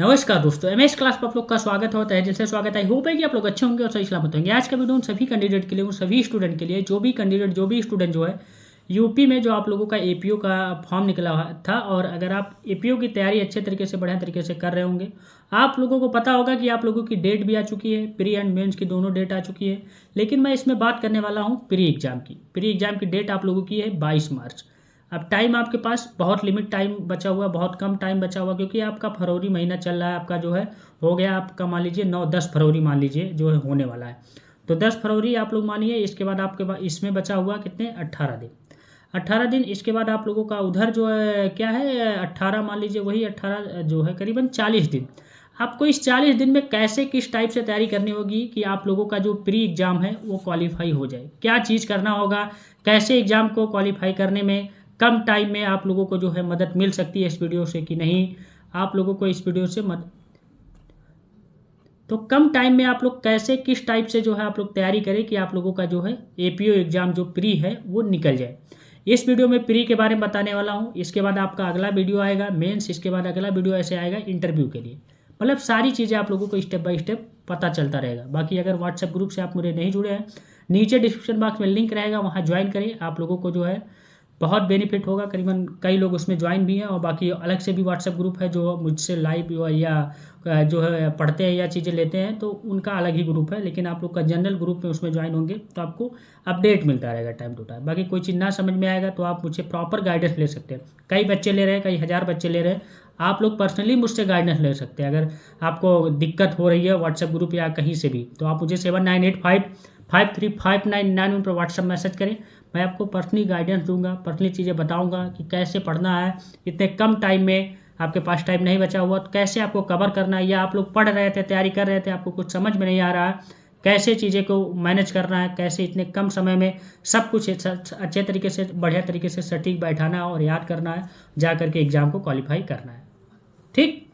नमस्कार दोस्तों, MS class पर आप लोग का स्वागत होता है। जैसे स्वागत है, होप है कि आप लोग अच्छे होंगे और सही सलामत होंगे। आज का वीडियो उन सभी कैंडिडेट के लिए, उन सभी स्टूडेंट के लिए, जो भी स्टूडेंट जो है यूपी में जो आप लोगों का एपीओ का फॉर्म निकला था, और अगर आप एपीओ की तैयारी अच्छे तरीके से बढ़िया तरीके से कर रहे होंगे, आप लोगों को पता होगा कि आप लोगों की डेट भी आ चुकी है, प्री एंड मेंस की दोनों डेट आ चुकी है। लेकिन मैं इसमें बात करने वाला हूँ प्री एग्जाम की। प्री एग्जाम की डेट आप लोगों की है 22 मार्च। अब टाइम आपके पास बहुत लिमिट टाइम बचा हुआ है, बहुत कम टाइम बचा हुआ, क्योंकि आपका फरवरी महीना चल रहा है, आपका जो है हो गया आपका, मान लीजिए 9-10 फरवरी मान लीजिए जो है होने वाला है। तो 10 फरवरी आप लोग मानिए। इसके बाद आपके पास इसमें बचा हुआ कितने, 18 दिन। 18 दिन। इसके बाद आप लोगों का उधर जो है क्या है, 18 मान लीजिए, वही 18 जो है करीबन 40 दिन। आपको इस 40 दिन में कैसे किस टाइप से तैयारी करनी होगी कि आप लोगों का जो प्री एग्जाम है वो क्वालिफाई हो जाए, क्या चीज़ करना होगा, कैसे एग्जाम को क्वालिफाई करने में कम टाइम में आप लोगों को जो है मदद मिल सकती है इस वीडियो से कि नहीं, आप लोगों को इस वीडियो से मदद, तो कम टाइम में आप लोग कैसे किस टाइप से जो है आप लोग तैयारी करें कि आप लोगों का जो है एपीओ एग्जाम जो प्री है वो निकल जाए। इस वीडियो में प्री के बारे में बताने वाला हूँ। इसके बाद आपका अगला वीडियो आएगा मेंस, इसके बाद अगला वीडियो ऐसे आएगा इंटरव्यू के लिए। मतलब सारी चीज़ें आप लोगों को स्टेप बाय स्टेप पता चलता रहेगा। बाकी अगर व्हाट्सएप ग्रुप से आप मुझे नहीं जुड़े हैं, नीचे डिस्क्रिप्शन बॉक्स में लिंक रहेगा, वहाँ ज्वाइन करें। आप लोगों को जो है बहुत बेनिफिट होगा। करीबन कई लोग उसमें ज्वाइन भी हैं, और बाकी अलग से भी व्हाट्सएप ग्रुप है जो मुझसे लाइव या जो है पढ़ते हैं या चीज़ें लेते हैं, तो उनका अलग ही ग्रुप है। लेकिन आप लोग का जनरल ग्रुप में उसमें ज्वाइन होंगे तो आपको अपडेट मिलता रहेगा टाइम टू टाइम। बाकी कोई चीज़ ना समझ में आएगा तो आप मुझसे प्रॉपर गाइडेंस ले सकते हैं। कई बच्चे ले रहे हैं, कई हज़ार बच्चे ले रहे हैं, आप लोग पर्सनली मुझसे गाइडेंस ले सकते हैं। अगर आपको दिक्कत हो रही है व्हाट्सएप ग्रुप या कहीं से भी, तो आप मुझे 7985535991 पर व्हाट्सएप मैसेज करें। मैं आपको पर्सनली गाइडेंस दूंगा, पर्सनली चीज़ें बताऊंगा कि कैसे पढ़ना है। इतने कम टाइम में आपके पास टाइम नहीं बचा हुआ तो कैसे आपको कवर करना है, या आप लोग पढ़ रहे थे, तैयारी कर रहे थे, आपको कुछ समझ में नहीं आ रहा है, कैसे चीज़ें को मैनेज करना है, कैसे इतने कम समय में सब कुछ अच्छे तरीके से बढ़िया तरीके से सटीक बैठाना है और याद करना है, जा करके एग्ज़ाम को क्वालिफाई करना है। ठीक,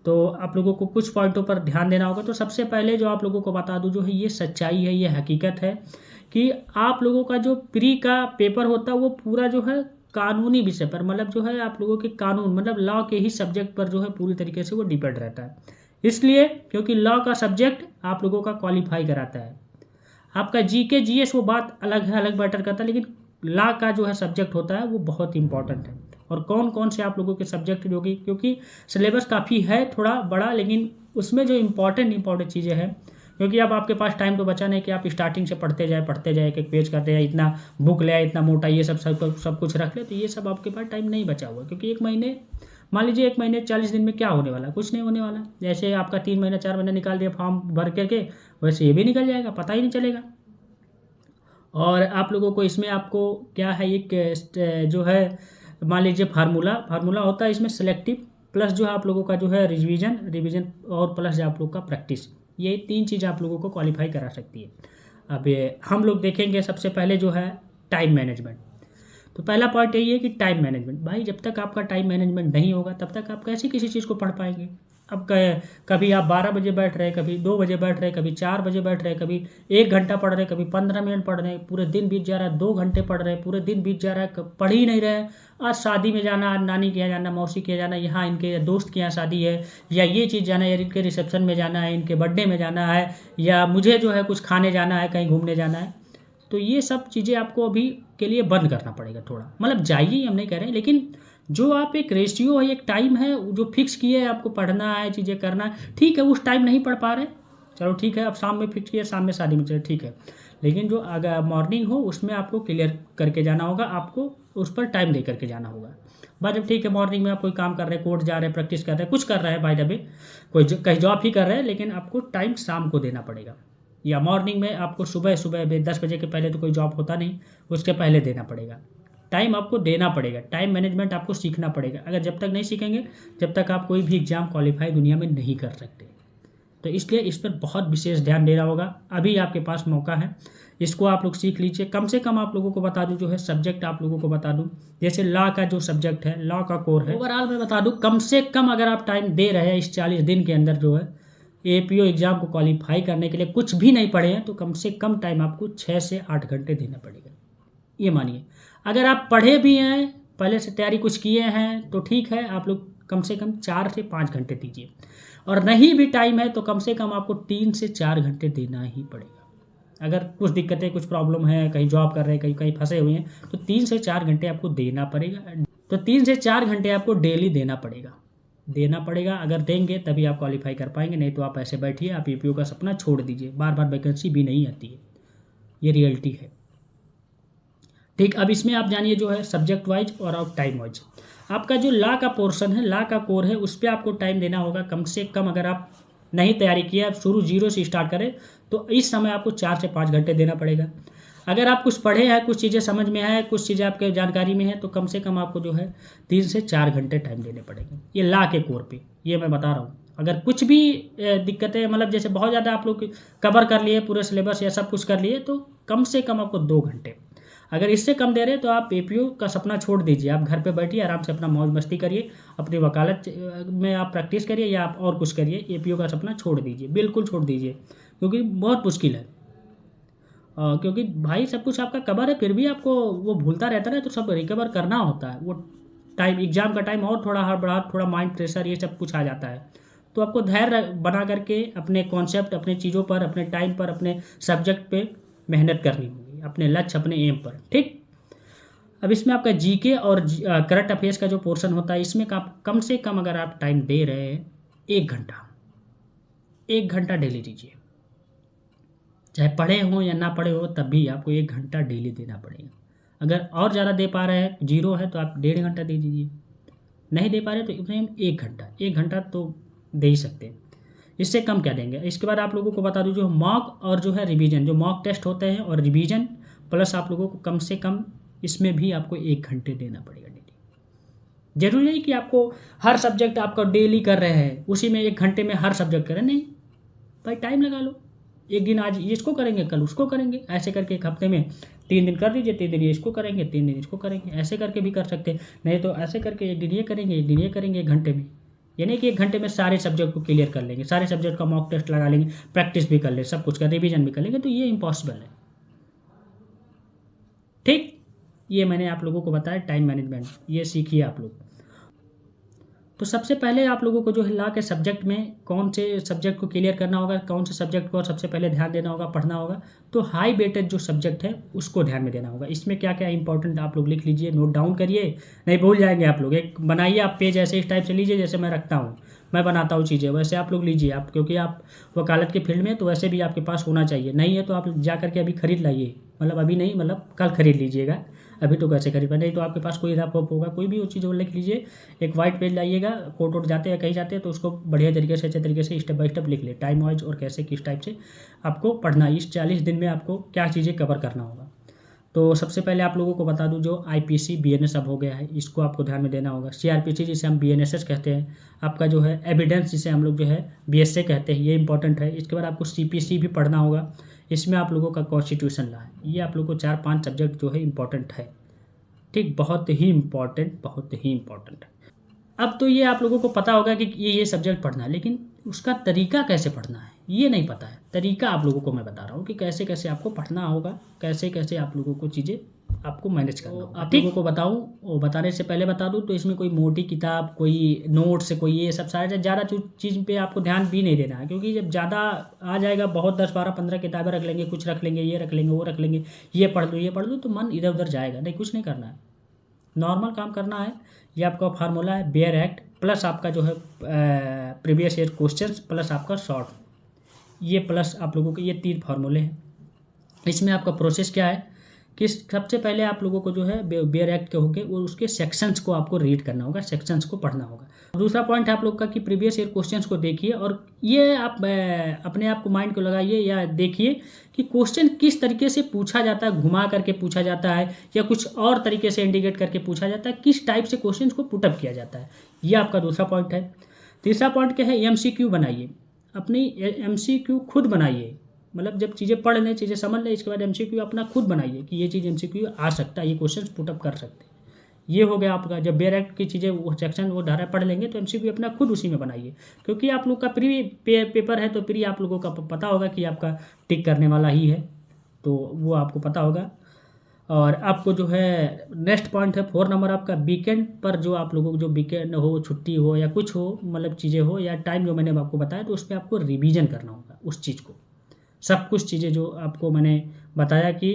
तो आप लोगों को कुछ पॉइंटों पर ध्यान देना होगा। तो सबसे पहले जो आप लोगों को बता दूं, जो है ये सच्चाई है, ये हकीकत है कि आप लोगों का जो प्री का पेपर होता है वो पूरा जो है कानूनी विषय पर, मतलब जो है आप लोगों के कानून मतलब लॉ के ही सब्जेक्ट पर जो है पूरी तरीके से वो डिपेंड रहता है। इसलिए क्योंकि लॉ का सब्जेक्ट आप लोगों का क्वालिफाई कराता है। आपका जीके जीएस वो बात अलग है, अलग मैटर करता है, लेकिन लॉ का जो है सब्जेक्ट होता है वो बहुत इंपॉर्टेंट है। और कौन कौन से आप लोगों के सब्जेक्ट जो कि, क्योंकि सिलेबस काफ़ी है थोड़ा बड़ा, लेकिन उसमें जो इंपॉर्टेंट चीज़ें हैं, क्योंकि अब आपके पास टाइम तो बचा नहीं कि आप स्टार्टिंग से पढ़ते जाए, एक एक पेज करते जाए, इतना बुक ले आए, इतना मोटा ये सब कुछ रख ले, तो ये सब आपके पास टाइम नहीं बचा हुआ। क्योंकि एक महीने, मान लीजिए 1 महीने 40 दिन में क्या होने वाला, कुछ नहीं होने वाला। जैसे आपका 3 महीना 4 महीना निकाल दिया फॉर्म भर करके, वैसे ये भी निकल जाएगा, पता ही नहीं चलेगा। और आप लोगों को इसमें आपको क्या है, एक जो है मान लीजिए फार्मूला होता है इसमें सेलेक्टिव, प्लस जो है आप लोगों का जो है रिवीजन और प्लस जो आप लोग का प्रैक्टिस, ये 3 चीज़ आप लोगों को क्वालिफाई करा सकती है। अब ये हम लोग देखेंगे सबसे पहले जो है टाइम मैनेजमेंट। तो पहला पॉइंट यही है कि टाइम मैनेजमेंट। भाई जब तक आपका टाइम मैनेजमेंट नहीं होगा तब तक आप कैसे किसी चीज़ को पढ़ पाएंगे। अब कभी आप 12 बजे बैठ रहे, कभी 2 बजे बैठ रहे, कभी 4 बजे बैठ रहे, कभी 1 घंटा पढ़ रहे, कभी 15 मिनट पढ़ रहे, पूरे दिन बीत जा रहा है, 2 घंटे पढ़ रहे, पूरे दिन बीत जा रहा है, पढ़ ही नहीं रहे। आज शादी में जाना, आज नानी के यहाँ जाना, मौसी के यहाँ जाना, यहाँ इनके दोस्त के यहाँ शादी है, या ये चीज़ जाना है, या इनके रिसेप्शन में जाना है, इनके बर्थडे में जाना है, या मुझे जो है कुछ खाने जाना है, कहीं घूमने जाना है। तो ये सब चीज़ें आपको अभी के लिए बंद करना पड़ेगा थोड़ा। मतलब जाइए, हम नहीं कह रहे हैं, लेकिन जो आप एक रेशियो है, एक टाइम है जो फिक्स किए है, आपको पढ़ना है, चीज़ें करना है, ठीक है। उस टाइम नहीं पढ़ पा रहे, चलो ठीक है, अब शाम में फिक्स किया, शाम में शादी में चले, ठीक है। लेकिन जो अगर मॉर्निंग हो उसमें आपको क्लियर करके जाना होगा, आपको उस पर टाइम दे करके जाना होगा। बाद जब ठीक है, मॉर्निंग में आप कोई काम कर रहे हैं, कोर्ट जा रहे हैं, प्रैक्टिस कर रहे हैं, कुछ कर रहे हैं, बाय द वे कोई कहीं जॉब ही कर रहे हैं, लेकिन आपको टाइम शाम को देना पड़ेगा। या मॉर्निंग में आपको सुबह सुबह 10 बजे के पहले तो कोई जॉब होता नहीं, उसके पहले देना पड़ेगा। टाइम आपको देना पड़ेगा, टाइम मैनेजमेंट आपको सीखना पड़ेगा। अगर जब तक नहीं सीखेंगे, जब तक आप कोई भी एग्ज़ाम क्वालिफाई दुनिया में नहीं कर सकते। तो इसलिए इस पर बहुत विशेष ध्यान देना होगा। अभी आपके पास मौका है, इसको आप लोग सीख लीजिए। कम से कम आप लोगों को बता दूं, जो है सब्जेक्ट आप लोगों को बता दूं, जैसे लॉ का जो सब्जेक्ट है, लॉ का कोर है, ओवरऑल मैं बता दूं, कम से कम अगर आप टाइम दे रहे हैं इस 40 दिन के अंदर जो है एपीओ एग्ज़ाम को क्वालिफाई करने के लिए, कुछ भी नहीं पढ़े हैं, तो कम से कम टाइम आपको 6 से 8 घंटे देना पड़ेगा। ये मानिए, अगर आप पढ़े भी हैं, पहले से तैयारी कुछ किए हैं, तो ठीक है, आप लोग कम से कम 4 से 5 घंटे दीजिए, और नहीं भी टाइम है तो कम से कम आपको 3 से 4 घंटे देना ही पड़ेगा। अगर कुछ दिक्कतें, कुछ प्रॉब्लम है, कहीं जॉब कर रहे हैं, कहीं कहीं फंसे हुए हैं, तो 3 से 4 घंटे आपको देना पड़ेगा। तो 3 से 4 घंटे आपको डेली देना पड़ेगा। अगर देंगे तभी आप क्वालिफाई कर पाएंगे, नहीं तो आप ऐसे बैठिए, आप यूपीओ का सपना छोड़ दीजिए, बार बार वैकेंसी भी नहीं आती है, ये रियलिटी है। ठीक, अब इसमें आप जानिए जो है सब्जेक्ट वाइज और आप टाइम वाइज। आपका जो लॉ का पोर्शन है, लॉ का कोर है, उस पर आपको टाइम देना होगा कम से कम। अगर आप नहीं तैयारी किया, आप शुरू 0 से स्टार्ट करें, तो इस समय आपको 4 से 5 घंटे देना पड़ेगा। अगर आप कुछ पढ़े हैं, कुछ चीज़ें समझ में है, कुछ चीज़ें आपके जानकारी में है, तो कम से कम आपको जो है 3 से 4 घंटे टाइम देने पड़ेंगे, ये लॉ के कोर पे, ये मैं बता रहा हूँ। अगर कुछ भी दिक्कतें, मतलब जैसे बहुत ज़्यादा आप लोग कवर कर लिए, पूरे सिलेबस या सब कुछ कर लिए, तो कम से कम आपको 2 घंटे। अगर इससे कम दे रहे तो आप एपीओ का सपना छोड़ दीजिए, आप घर पे बैठिए, आराम से अपना मौज मस्ती करिए, अपनी वकालत में आप प्रैक्टिस करिए या आप और कुछ करिए, एपीओ का सपना छोड़ दीजिए, बिल्कुल छोड़ दीजिए, क्योंकि बहुत मुश्किल है। क्योंकि भाई सब कुछ आपका कवर है, फिर भी आपको वो भूलता रहता है, तो सब रिकवर करना होता है। वो टाइम, एग्जाम का टाइम और थोड़ा हड़बड़ाहट, थोड़ा माइंड प्रेशर, ये सब कुछ आ जाता है। तो आपको धैर्य बना करके अपने कॉन्सेप्ट, अपने चीज़ों पर, अपने टाइम पर, अपने सब्जेक्ट पे मेहनत करनी होगी, अपने लक्ष्य, अपने एम पर। ठीक, अब इसमें आपका जीके और करंट अफेयर्स का जो पोर्शन होता है, इसमें कम से कम अगर आप टाइम दे रहे हैं 1 घंटा डेली दीजिए। चाहे पढ़े हों या ना पढ़े हो, तब भी आपको 1 घंटा डेली देना पड़ेगा। अगर और ज़्यादा दे पा रहे हैं, 0 है, तो आप 1.5 घंटा दे दीजिए। नहीं दे पा रहे तो इतने 1 घंटा तो दे ही सकते हैं, इससे कम क्या देंगे। इसके बाद आप लोगों को बता दूं, जो मॉक और जो है रिवीजन, जो मॉक टेस्ट होते हैं और रिवीजन प्लस आप लोगों को कम से कम इसमें भी आपको 1 घंटे देना पड़ेगा डेली। जरूरी नहीं कि आपको हर सब्जेक्ट आपका डेली कर रहे हैं, उसी में 1 घंटे में हर सब्जेक्ट करें, नहीं भाई, टाइम लगा लो। एक दिन आज इसको करेंगे, कल उसको करेंगे, ऐसे करके एक हफ्ते में 3 दिन कर दीजिए, 3 दिन ये इसको करेंगे, 3 दिन इसको करेंगे, ऐसे करके भी कर सकते हैं। नहीं तो ऐसे करके 1 दिन ये करेंगे, 1 दिन ये करेंगे 1 घंटे में, यानी कि 1 घंटे में सारे सब्जेक्ट को क्लियर कर लेंगे, सारे सब्जेक्ट का मॉक टेस्ट लगा लेंगे, प्रैक्टिस भी कर ले, सब कुछ का रिवीजन भी कर लेंगे, तो ये इम्पॉसिबल है। ठीक, ये मैंने आप लोगों को बताया टाइम मैनेजमेंट, ये सीखिए आप लोग। तो सबसे पहले आप लोगों को जो है लॉ के सब्जेक्ट में कौन से सब्जेक्ट को क्लियर करना होगा, कौन से सब्जेक्ट को सबसे पहले ध्यान देना होगा, पढ़ना होगा। तो हाई वेटेज जो सब्जेक्ट है उसको ध्यान में देना होगा। इसमें क्या क्या इंपॉर्टेंट आप लोग लिख लीजिए, नोट डाउन करिए, नहीं भूल जाएंगे आप लोग। एक बनाइए आप पेज, ऐसे इस टाइप से लीजिए जैसे मैं रखता हूँ, मैं बनाता हूँ चीज़ें, वैसे आप लोग लीजिए आप, क्योंकि आप वकालत के फील्ड में तो वैसे भी आपके पास होना चाहिए। नहीं है तो आप जा करके अभी खरीद लाइए, मतलब अभी नहीं, मतलब कल खरीद लीजिएगा, अभी तो कैसे खरीद पाए। नहीं तो आपके पास कोई रफ होगा, कोई भी वो चीज़ वो लिख लीजिए, एक वाइट पेज लाइएगा, कोर्ट वोट जाते हैं कहीं जाते हैं तो उसको बढ़िया तरीके से, अच्छे तरीके से स्टेप बाय स्टेप लिख ले, टाइम वाइज और कैसे किस टाइप से आपको पढ़ना है, इस 40 दिन में आपको क्या चीज़ें कवर करना होगा। तो सबसे पहले आप लोगों को बता दूं, जो आईपीसी बीएनएस अब हो गया है, इसको आपको ध्यान में देना होगा। सीआरपीसी जिसे हम बीएनएसएस कहते हैं, आपका जो है एविडेंस जिसे हम लोग जो है बीएसए कहते हैं, ये इंपॉर्टेंट है। इसके बाद आपको सीपीसी भी पढ़ना होगा, इसमें आप लोगों का कॉन्स्टिट्यूशन लॉ है, ये आप लोगों को 4-5 सब्जेक्ट जो है इंपॉर्टेंट है। ठीक, बहुत ही इंपॉर्टेंट, बहुत ही इंपॉर्टेंट है। अब तो ये आप लोगों को पता होगा कि ये सब्जेक्ट पढ़ना है, लेकिन उसका तरीका कैसे पढ़ना है ये नहीं पता है। तरीका आप लोगों को मैं बता रहा हूँ कि कैसे कैसे आपको पढ़ना होगा, कैसे कैसे आप लोगों को चीज़ें आपको मैनेज करना होगा। आप लोगों को बताऊँ, और बताने से पहले बता दूँ, तो इसमें कोई मोटी किताब, कोई नोट्स, कोई ये सब सारा ज़्यादा चीज़ पे आपको ध्यान भी नहीं देना है, क्योंकि जब ज़्यादा आ जाएगा, बहुत 10-12-15 किताबें रख लेंगे, कुछ रख लेंगे, ये रख लेंगे, वो रख लेंगे, ये पढ़ लो, तो मन इधर उधर जाएगा। नहीं, कुछ नहीं करना है, नॉर्मल काम करना है। ये आपका फार्मूला है, बेयर एक्ट प्लस आपका जो है प्रीवियस ईयर क्वेश्चंस प्लस आपका शॉर्ट, ये प्लस आप लोगों के ये 3 फार्मूले हैं। इसमें आपका प्रोसेस क्या है कि सबसे पहले आप लोगों को जो है बेयर एक्ट के होके वो उसके सेक्शंस को आपको रीड करना होगा, सेक्शंस को पढ़ना होगा। दूसरा पॉइंट है आप लोग का कि प्रीवियस ईयर क्वेश्चंस को देखिए, और ये आप अपने आप को माइंड को लगाइए या देखिए कि क्वेश्चन किस तरीके से पूछा जाता है, घुमा करके पूछा जाता है या कुछ और तरीके से इंडिकेट करके पूछा जाता है, किस टाइप से क्वेश्चन को पुटअप किया जाता है, ये आपका दूसरा पॉइंट है। तीसरा पॉइंट क्या है, एमसीक्यू बनाइए, अपनी एमसीक्यू खुद बनाइए, मतलब जब चीज़ें पढ़ लें, चीज़ें समझ लें, इसके बाद एमसीक्यू अपना खुद बनाइए कि ये चीज़ एमसीक्यू आ सकता है, ये क्वेश्चन पुटअप कर सकते हैं। ये हो गया आपका, जब बेयर एक्ट की चीज़ें वो सेक्शन वो धारा पढ़ लेंगे तो एमसीक्यू अपना खुद उसी में बनाइए, क्योंकि आप लोग का प्री पेपर है, तो प्री आप लोगों का पता होगा कि आपका टिक करने वाला ही है, तो वो आपको पता होगा। और आपको जो है नेक्स्ट पॉइंट है 4 नंबर आपका वीकेंड पर जो आप लोगों को जो वीकेंड हो, छुट्टी हो या कुछ हो, मतलब चीज़ें हो या टाइम जो मैंने आपको बताया, तो उस पर आपको रिवीजन करना होगा उस चीज़ को। सब कुछ चीज़ें जो आपको मैंने बताया कि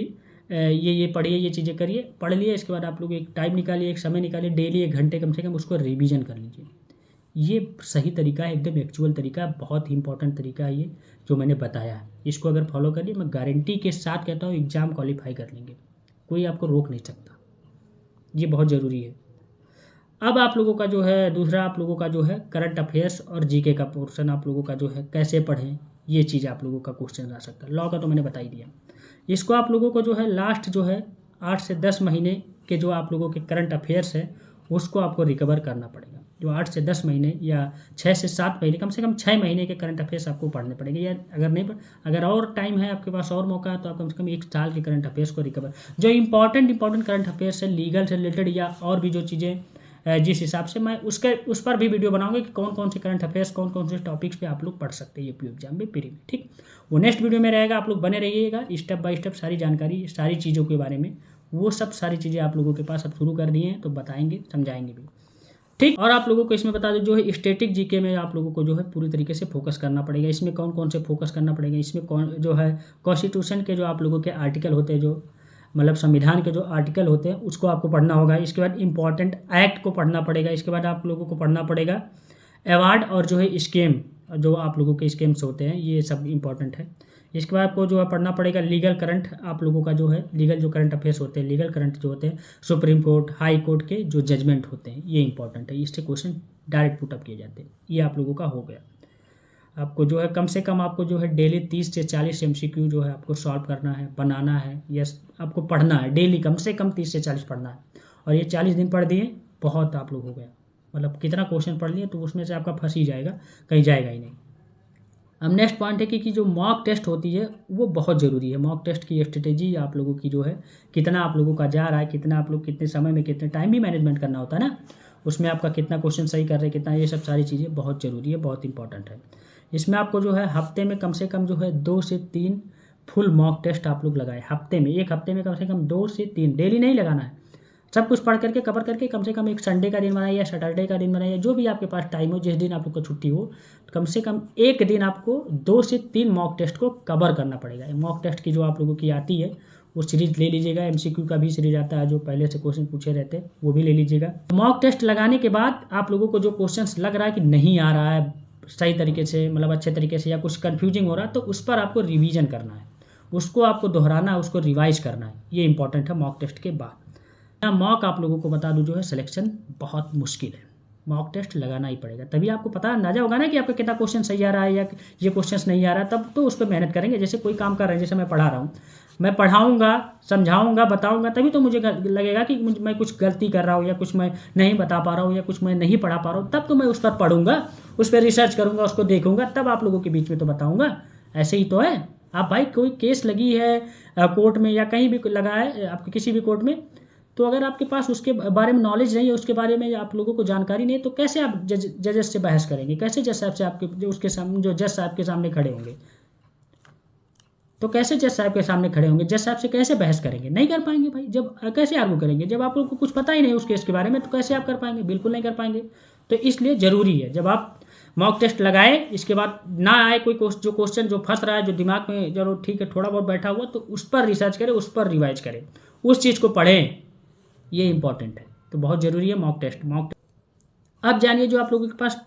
ये पढ़िए, ये चीज़ें करिए, पढ़ लिए, इसके बाद आप लोग एक टाइम निकालिए, एक समय निकालिए, डेली 1 घंटे कम से कम उसको रिवीजन कर लीजिए। ये सही तरीका है, एकदम एक्चुअल तरीका है, बहुत ही इंपॉर्टेंट तरीका है ये जो मैंने बताया है। इसको अगर फॉलो करिए, मैं गारंटी के साथ कहता हूँ एग्ज़ाम क्वालिफाई कर लेंगे, कोई आपको रोक नहीं सकता। ये बहुत ज़रूरी है। अब आप लोगों का जो है दूसरा, आप लोगों का जो है करंट अफेयर्स और जीके का पोर्शन आप लोगों का जो है कैसे पढ़ें, ये चीज़ आप लोगों का क्वेश्चन आ सकता है। लॉ का तो मैंने बता ही दिया। इसको आप लोगों को जो है लास्ट जो है 8 से 10 महीने के जो आप लोगों के करंट अफेयर्स है उसको आपको रिकवर करना पड़ेगा। जो 8 से 10 महीने या 6 से 7 महीने, कम से कम 6 महीने के करंट अफेयर्स आपको पढ़ने पड़ेंगे। या अगर और टाइम है आपके पास और मौका है तो आप कम से कम 1 साल के करंट अफेयर्स को रिकवर, जो इंपॉर्टेंट करंट अफेयर्स है लीगल से रिलेटेड या और भी जो चीज़ें जिस हिसाब से मैं उस पर भी वीडियो बनाऊंगा कि कौन कौन से करंट अफेयर्स, कौन कौन से टॉपिक्स पे आप लोग पढ़ सकते हैं यूपी एग्जाम में, प्री में। ठीक, वो नेक्स्ट वीडियो में रहेगा, आप लोग बने रहिएगा। स्टेप बाय स्टेप सारी जानकारी, सारी चीज़ों के बारे में, वो सब सारी चीज़ें आप लोगों के पास अब शुरू कर दिए हैं, तो बताएंगे, समझाएंगे भी। ठीक, और आप लोगों को इसमें बता दें जो है स्टैटिक जीके में आप लोगों को जो है पूरी तरीके से फोकस करना पड़ेगा। इसमें कौन कौन से फोकस करना पड़ेगा, इसमें कौन जो है कॉन्स्टिट्यूशन के जो आप लोगों के आर्टिकल होते हैं, जो मतलब संविधान के जो आर्टिकल होते हैं उसको आपको पढ़ना होगा। इसके बाद इंपॉर्टेंट एक्ट को पढ़ना पड़ेगा। इसके बाद आप लोगों को पढ़ना पड़ेगा अवार्ड और जो है स्कीम, जो आप लोगों के स्कीम्स होते हैं, ये सब इंपॉर्टेंट है। इसके बाद आपको जो है पढ़ना पड़ेगा लीगल करंट, आप लोगों का जो है लीगल जो करंट अफेयर्स होते हैं, लीगल करंट जो होते हैं, सुप्रीम कोर्ट, हाई कोर्ट के जो जजमेंट होते हैं, ये इंपॉर्टेंट है। इससे क्वेश्चन डायरेक्ट पुटअप किए जाते हैं। ये आप लोगों का हो गया। आपको जो है कम से कम आपको जो है डेली 30 से 40 MCQ जो है आपको सॉल्व करना है, बनाना है, यस आपको पढ़ना है डेली, कम से कम 30 से 40 पढ़ना है। और ये 40 दिन पढ़ दिए, बहुत आप लोग हो गया, मतलब कितना क्वेश्चन पढ़ लिए तो उसमें से आपका फंस ही जाएगा, कहीं जाएगा ही नहीं। अब नेक्स्ट पॉइंट है कि जो मॉक टेस्ट होती है वो बहुत ज़रूरी है। मॉक टेस्ट की स्ट्रेटेजी आप लोगों की जो है, कितना आप लोगों का जा रहा है, कितना आप लोग कितने समय में, कितने टाइम भी मैनेजमेंट करना होता है ना, उसमें आपका कितना क्वेश्चन सही कर रहे हैं, कितना, ये सब सारी चीज़ें बहुत ज़रूरी है, बहुत इंपॉर्टेंट है। इसमें आपको जो है हफ्ते में कम से कम जो है 2 से 3 फुल मॉक टेस्ट आप लोग लगाए हफ्ते में। एक हफ्ते में कम से कम 2 से 3, डेली नहीं लगाना है। सब कुछ पढ़ करके कवर करके कम से कम एक संडे का दिन बनाइए या सैटरडे का दिन बनाइए, जो भी आपके पास टाइम हो, जिस दिन आप लोग को छुट्टी हो, कम से कम एक दिन आपको 2 से 3 मॉक टेस्ट को कवर करना पड़ेगा। मॉक टेस्ट की जो आप लोगों की आती है वो सीरीज ले लीजिएगा। MCQ का भी सीरीज आता है, जो पहले से क्वेश्चन पूछे रहते हैं, वो भी ले लीजिएगा। मॉक टेस्ट लगाने के बाद आप लोगों को जो क्वेश्चन लग रहा है कि नहीं आ रहा है सही तरीके से, मतलब अच्छे तरीके से, या कुछ कन्फ्यूजिंग हो रहा है, तो उस पर आपको रिवीजन करना है, उसको आपको दोहराना है, उसको रिवाइज करना है। ये इंपॉर्टेंट है मॉक टेस्ट के बाद। मॉक आप लोगों को बता दूं जो है सिलेक्शन बहुत मुश्किल है, मॉक टेस्ट लगाना ही पड़ेगा, तभी आपको पता अंदाजा होगा ना कि आपका कितना क्वेश्चन सही आ रहा है या ये क्वेश्चन नहीं आ रहा है, तब तो उस पर मेहनत करेंगे। जैसे कोई काम कर रहे हैं, जैसे मैं पढ़ा रहा हूँ, मैं पढ़ाऊँगा, समझाऊँगा, बताऊँगा, तभी तो मुझे लगेगा कि मैं कुछ गलती कर रहा हूँ या कुछ मैं नहीं बता पा रहा हूँ या कुछ मैं नहीं पढ़ा पा रहा हूँ, तब तो मैं उस पर पढ़ूंगा, उस पर रिसर्च करूँगा, उसको देखूँगा, तब आप लोगों के बीच में तो बताऊँगा। ऐसे ही तो है। आप भाई कोई केस लगी है कोर्ट में या कहीं भी लगा है आपके किसी भी कोर्ट में, तो अगर आपके पास उसके बारे में नॉलेज नहीं है, उसके बारे में आप लोगों को जानकारी नहीं है, तो कैसे आप जजेस से बहस करेंगे, कैसे जज साहब से आपके जो उसके सामने जो जज साहब के सामने खड़े होंगे, तो कैसे जज साहब के सामने खड़े होंगे, जज साहब से कैसे बहस करेंगे, नहीं कर पाएंगे भाई। जब कैसे आर्गू करेंगे, जब आप लोगों को कुछ पता ही नहीं उस केस के बारे में, तो कैसे आप कर पाएंगे, बिल्कुल नहीं कर पाएंगे। तो इसलिए ज़रूरी है जब आप मॉक टेस्ट लगाए, इसके बाद ना आए कोई जो क्वेश्चन जो फंस रहा है, जो दिमाग में चलो ठीक है थोड़ा बहुत बैठा हुआ, तो उस पर रिसर्च करें, उस पर रिवाइज करें, उस चीज़ को पढ़ें, ये इंपॉर्टेंट है। तो बहुत ज़रूरी है मॉक टेस्ट। अब जानिए जो आप लोगों के पास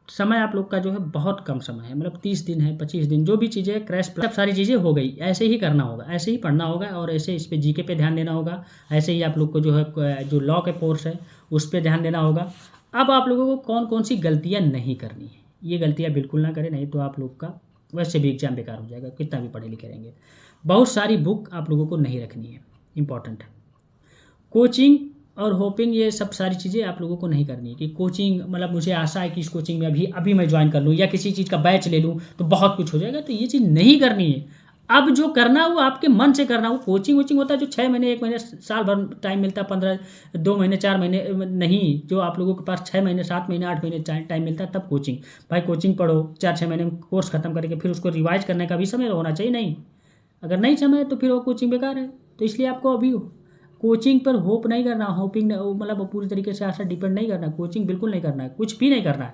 समय, आप लोग का जो है बहुत कम समय है, मतलब 30 दिन है, 25 दिन, जो भी चीज़ें क्रैश सब सारी चीज़ें हो गई, ऐसे ही करना होगा, ऐसे ही पढ़ना होगा, और ऐसे इस पर जीके पे ध्यान देना होगा। ऐसे ही आप लोग को जो है जो लॉ के कोर्स है उस पर ध्यान देना होगा। अब आप लोगों को कौन कौन सी गलतियाँ नहीं करनी है, ये गलतियाँ बिल्कुल ना करें, नहीं तो आप लोग का वैसे भी एग्जाम बेकार हो जाएगा, कितना भी पढ़े लिखे रहेंगे। बहुत सारी बुक आप लोगों को नहीं रखनी है, इंपॉर्टेंट है। कोचिंग और होपिंग, ये सब सारी चीज़ें आप लोगों को नहीं करनी है कि कोचिंग, मतलब मुझे आशा है कि इस कोचिंग में अभी मैं ज्वाइन कर लूँ या किसी चीज़ का बैच ले लूँ तो बहुत कुछ हो जाएगा, तो ये चीज़ नहीं करनी है। अब जो करना है वो आपके मन से करना, वो कोचिंग होता है जो 6 महीने, 1 महीने, साल भर टाइम मिलता है, 15, 2 महीने, 4 महीने नहीं, जो आप लोगों के पास 6 महीने, 7 महीने, 8 महीने टाइम मिलता है, तब कोचिंग। भाई कोचिंग पढ़ो, 4-6 महीने में कोर्स खत्म करके फिर उसको रिवाइज करने का भी समय होना चाहिए। नहीं, अगर नहीं समय है तो फिर वो कोचिंग बेकार है। तो इसलिए आपको अभी कोचिंग पर होप नहीं करना, होपिंग मतलब पूरी तरीके से आशा डिपेंड नहीं करना, कोचिंग बिल्कुल नहीं करना है, कुछ भी नहीं करना है।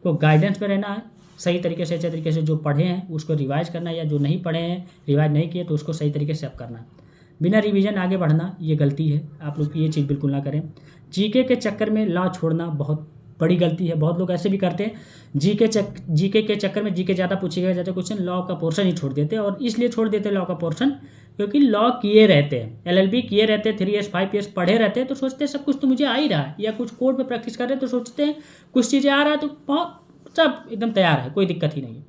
तो गाइडेंस पे रहना है, सही तरीके से अच्छे तरीके से जो पढ़े हैं उसको रिवाइज करना है, या जो नहीं पढ़े हैं रिवाइज नहीं किए तो उसको सही तरीके से अब करना है। बिना रिवीजन आगे बढ़ना ये गलती है, आप लोग ये चीज़ बिल्कुल ना करें। जीके के चक्कर में लॉ छोड़ना बहुत बड़ी गलती है। बहुत लोग ऐसे भी करते हैं, जीके के चक्कर में जीके ज़्यादा पूछे गए जाते क्वेश्चन, लॉ का पोर्शन ही छोड़ देते हैं। और इसलिए छोड़ देते हैं लॉ का पोर्शन क्योंकि लॉ किए रहते हैं, LLB किए रहते हैं, 3 years 5 years पढ़े रहते हैं, तो सोचते हैं सब कुछ तो मुझे आ ही रहा है। या कुछ कोर्ट में प्रैक्टिस कर रहे हैं तो सोचते हैं कुछ चीज़ें आ रहा है तो बहुत सब एकदम तैयार है, कोई दिक्कत ही नहीं है।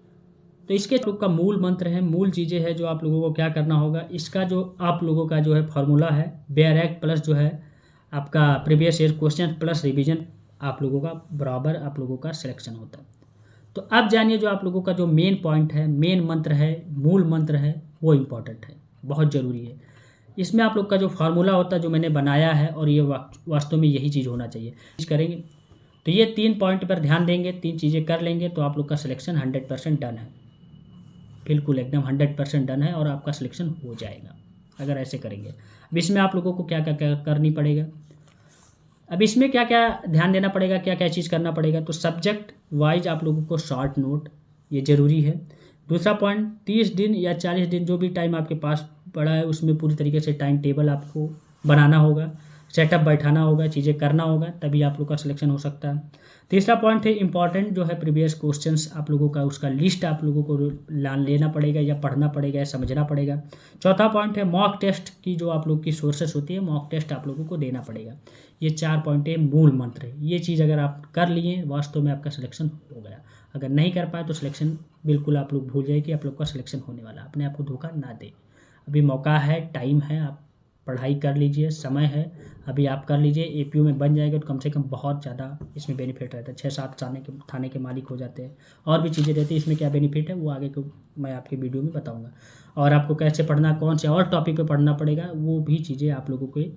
तो इसके लोग का मूल मंत्र है, मूल चीज़ें है जो आप लोगों को क्या करना होगा। इसका जो आप लोगों का जो है फार्मूला है, बेयर एक्ट प्लस जो है आपका previous year question plus revision, आप लोगों का बराबर आप लोगों का सिलेक्शन होता है। तो अब जानिए जो आप लोगों का जो मेन पॉइंट है, मेन मंत्र है, मूल मंत्र है, वो इम्पॉर्टेंट है, बहुत ज़रूरी है। इसमें आप लोग का जो फार्मूला होता है जो मैंने बनाया है, और ये वास्तव में यही चीज़ होना चाहिए, करेंगे तो ये 3 पॉइंट पर ध्यान देंगे, 3 चीज़ें कर लेंगे तो आप लोग का सिलेक्शन 100% डन है, बिल्कुल एकदम 100% डन है और आपका सिलेक्शन हो जाएगा अगर ऐसे करेंगे। अब इसमें आप लोगों को क्या क्या करनी पड़ेगा, अब इसमें क्या क्या ध्यान देना पड़ेगा, क्या क्या चीज़ करना पड़ेगा। तो सब्जेक्ट वाइज आप लोगों को शॉर्ट नोट ये ज़रूरी है। दूसरा पॉइंट, 30 दिन या 40 दिन जो भी टाइम आपके पास पड़ा है उसमें पूरी तरीके से टाइम टेबल आपको बनाना होगा, सेटअप बैठाना होगा, चीज़ें करना होगा, तभी आप लोग का सिलेक्शन हो सकता है। तीसरा पॉइंट है इंपॉर्टेंट जो है प्रीवियस क्वेश्चंस आप लोगों का, उसका लिस्ट आप लोगों को लेना पड़ेगा या पढ़ना पड़ेगा या समझना पड़ेगा। चौथा पॉइंट है मॉक टेस्ट की जो आप लोग की सोर्सेस होती है, मॉक टेस्ट आप लोगों को देना पड़ेगा। ये 4 पॉइंट है, मूल मंत्र है। ये चीज़ अगर आप कर लिए वास्तव में आपका सिलेक्शन हो गया। अगर नहीं कर पाए तो सिलेक्शन बिल्कुल आप लोग भूल जाए कि आप लोग का सिलेक्शन होने वाला, अपने आप को धोखा ना दे। अभी मौका है, टाइम है, आप पढ़ाई कर लीजिए, समय है, अभी आप कर लीजिए। APU में बन जाएगा तो कम से कम बहुत ज़्यादा इसमें बेनिफिट रहता है, 6-7 थाने के मालिक हो जाते हैं, और भी चीज़ें रहती है। इसमें क्या बेनिफिट है वो आगे को मैं आपके वीडियो में बताऊंगा। और आपको कैसे पढ़ना, कौन से और टॉपिक पे पढ़ना पड़ेगा, वो भी चीज़ें आप लोगों के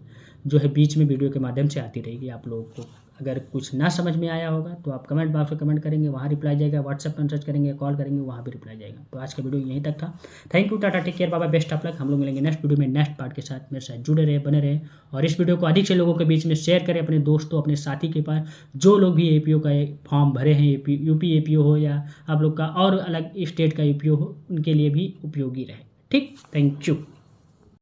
जो है बीच में वीडियो के माध्यम से आती रहेगी आप लोगों को। अगर कुछ ना समझ में आया होगा तो आप कमेंट बॉक्स में कमेंट करेंगे, वहाँ रिप्लाई जाएगा। व्हाट्सएप पर मैसेज करेंगे, कॉल करेंगे, वहाँ भी रिप्लाई जाएगा। तो आज का वीडियो यहीं तक था। Thank you, tata, take care, बाबा, बेस्ट ऑफ लक। हम लोग मिलेंगे नेक्स्ट वीडियो में नेक्स्ट पार्ट के साथ। मेरे साथ जुड़े रहे, बने रहे, और इस वीडियो को अधिक से लोगों के बीच में शेयर करें, अपने दोस्तों, अपने साथी के पास, जो लोग भी APO का फॉर्म भरे हैं, UP APO हो या आप लोग का और अलग स्टेट का APO हो, उनके लिए भी उपयोगी रहे। ठीक, थैंक यू।